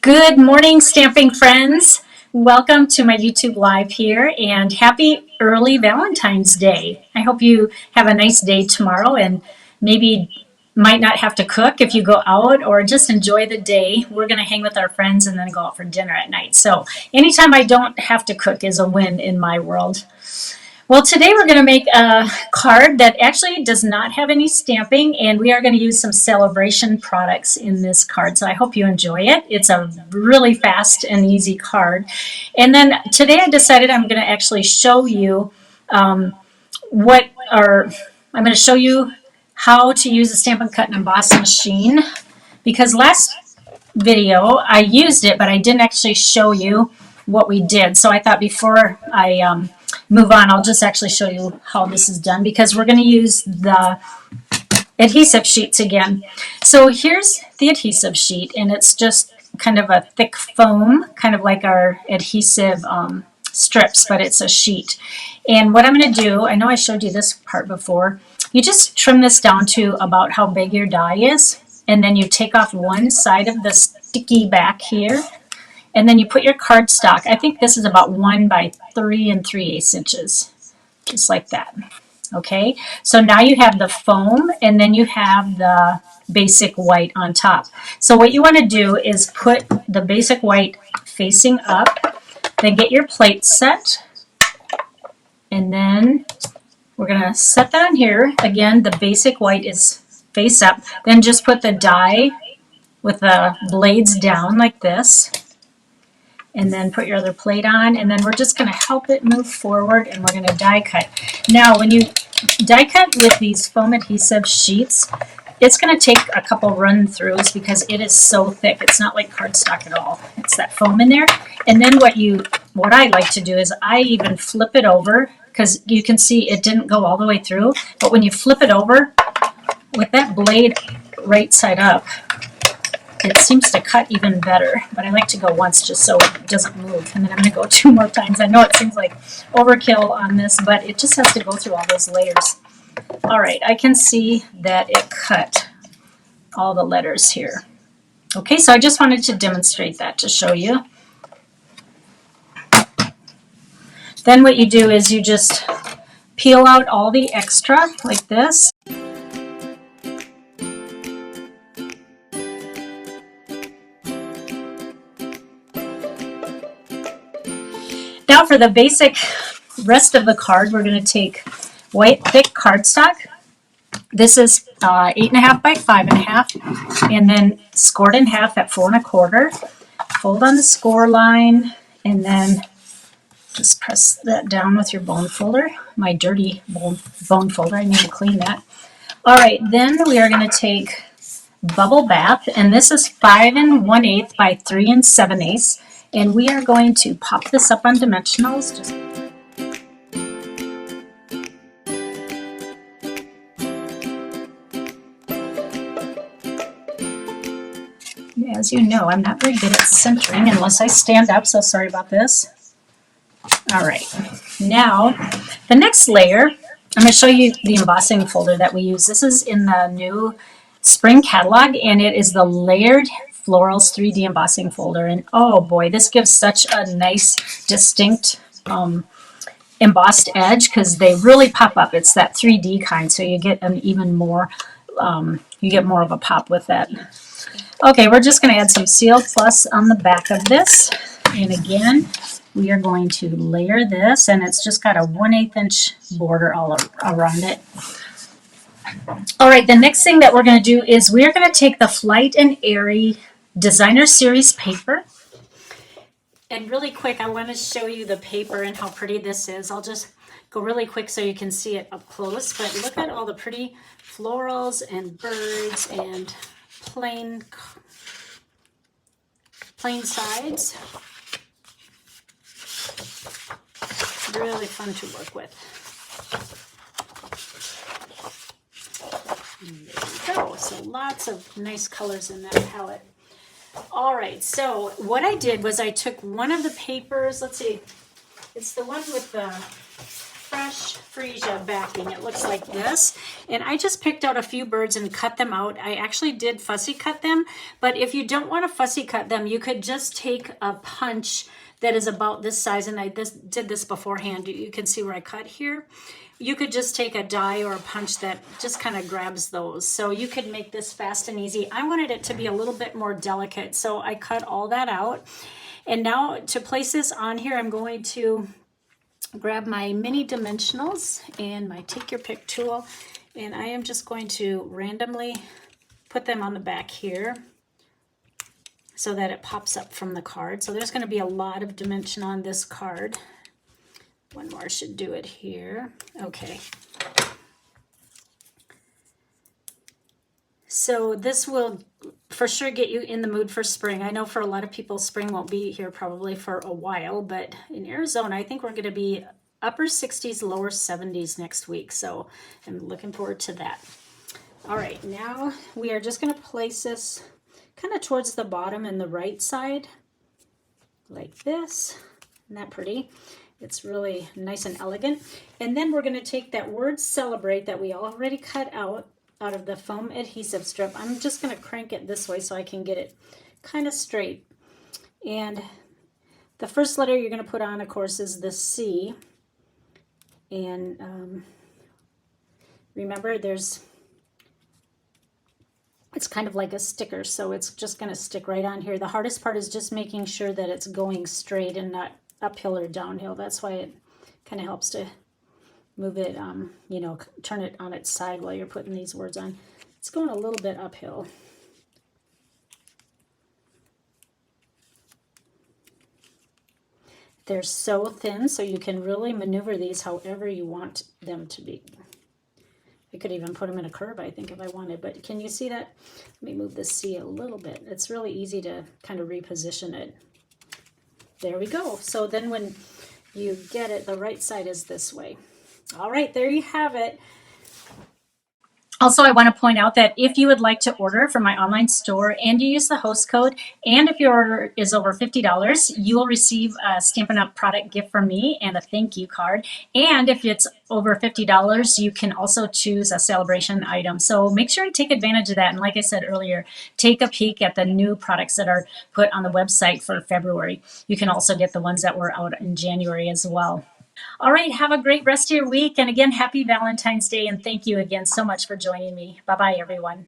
Good morning, stamping friends. Welcome to my YouTube live here and happy early Valentine's Day. I hope you have a nice day tomorrow and maybe might not have to cook if you go out or just enjoy the day. We're going to hang with our friends and then go out for dinner at night. So anytime I don't have to cook is a win in my world. Well, today we're going to make a card that actually does not have any stamping, and we are going to use some celebration products in this card. So I hope you enjoy it. It's a really fast and easy card. And then today I decided I'm going to actually show you I'm going to show you how to use a Stampin' Cut and Emboss machine, because last video I used it, but I didn't actually show you what we did. So I thought before I move on, I'll just actually show you how this is done, because we're going to use the adhesive sheets again. So here's the adhesive sheet, and it's just kind of a thick foam, kind of like our adhesive strips, but it's a sheet. And what I'm going to do, I know I showed you this part before, you just trim this down to about how big your die is, and then you take off one side of the sticky back here, and then you put your cardstock. I think this is about 1 by 3 3/8 inches, just like that. Okay, so now you have the foam, and then you have the basic white on top. So what you want to do is put the basic white facing up, then get your plate set, and then we're going to set that on here. Again, the basic white is face up. Then just put the die with the blades down like this, and then put your other plate on, and then we're just going to help it move forward, and we're going to die cut. Now, when you die cut with these foam adhesive sheets, it's going to take a couple run-throughs because it is so thick. It's not like cardstock at all. It's that foam in there. And then what I like to do is I even flip it over, because you can see it didn't go all the way through. But when you flip it over with that blade right side up, it seems to cut even better, but I like to go once just so it doesn't move, and then I'm going to go 2 more times. I know it seems like overkill on this, but it just has to go through all those layers. All right, I can see that it cut all the letters here. Okay, so I just wanted to demonstrate that to show you. Then what you do is you just peel out all the extra like this. Now for the basic rest of the card, we're going to take white thick cardstock. This is 8.5 by 5.5, and then scored in half at 4 1/4. Fold on the score line, and then just press that down with your bone folder. My dirty bone folder, I need to clean that. All right, then we are going to take Bubble Bath, and this is 5 1/8 by 3 7/8. And we are going to pop this up on dimensionals. As you know, I'm not very good at centering unless I stand up, so sorry about this. All right, now the next layer, I'm going to show you the embossing folder that we use. This is in the new spring catalog, and it is the Layered Florals 3D embossing folder, and oh boy, this gives such a nice distinct embossed edge, because they really pop up. It's that 3D kind, so you get an even more more of a pop with that. Okay, we're just going to add some Seal Plus on the back of this, and again we are going to layer this, and it's just got a 1/8 inch border all around it. All right, the next thing that we're going to do is we're going to take the Flight and Airy Designer Series paper. And really quick, I want to show you the paper and how pretty this is. I'll just go really quick so you can see it up close. But look at all the pretty florals and birds and plain sides. Really fun to work with. And there we go. So lots of nice colors in that palette. All right, so what I did was I took one of the papers, let's see, it's the one with the fresh freesia backing. It looks like this. And I just picked out a few birds and cut them out. I actually did fussy cut them, but if you don't want to fussy cut them, you could just take a punch that is about this size, and I did this beforehand. You can see where I cut here. You could just take a die or a punch that just kind of grabs those. So you could make this fast and easy. I wanted it to be a little bit more delicate, so I cut all that out. And now to place this on here, I'm going to grab my mini dimensionals and my take your pick tool, and I am just going to randomly put them on the back here so that it pops up from the card. So there's going to be a lot of dimension on this card. One more should do it here. Okay. So this will for sure get you in the mood for spring. I know for a lot of people, spring won't be here probably for a while, but in Arizona, I think we're going to be upper 60s, lower 70s next week. So I'm looking forward to that. All right, now we are just going to place this kind of towards the bottom and the right side, like this. Isn't that pretty? It's really nice and elegant. And then we're going to take that word celebrate that we already cut out of the foam adhesive strip. I'm just going to crank it this way so I can get it kind of straight. And the first letter you're going to put on, of course, is the C. And remember, it's kind of like a sticker, so it's just going to stick right on here. The hardest part is just making sure that it's going straight and not uphill or downhill. That's why it kind of helps to move it, you know, turn it on its side while you're putting these words on. It's going a little bit uphill. They're so thin, so you can really maneuver these however you want them to be. I could even put them in a curve, I think, if I wanted, but can you see that? Let me move this C a little bit. It's really easy to kind of reposition it. There we go. So then when you get it, the right side is this way. All right, there you have it. Also, I want to point out that if you would like to order from my online store and you use the host code, and if your order is over $50, you will receive a Stampin' Up! Product gift from me and a thank you card. And if it's over $50, you can also choose a celebration item. So make sure to take advantage of that. And like I said earlier, take a peek at the new products that are put on the website for February. You can also get the ones that were out in January as well. All right, have a great rest of your week. And again, happy Valentine's Day. And thank you again so much for joining me. Bye-bye, everyone.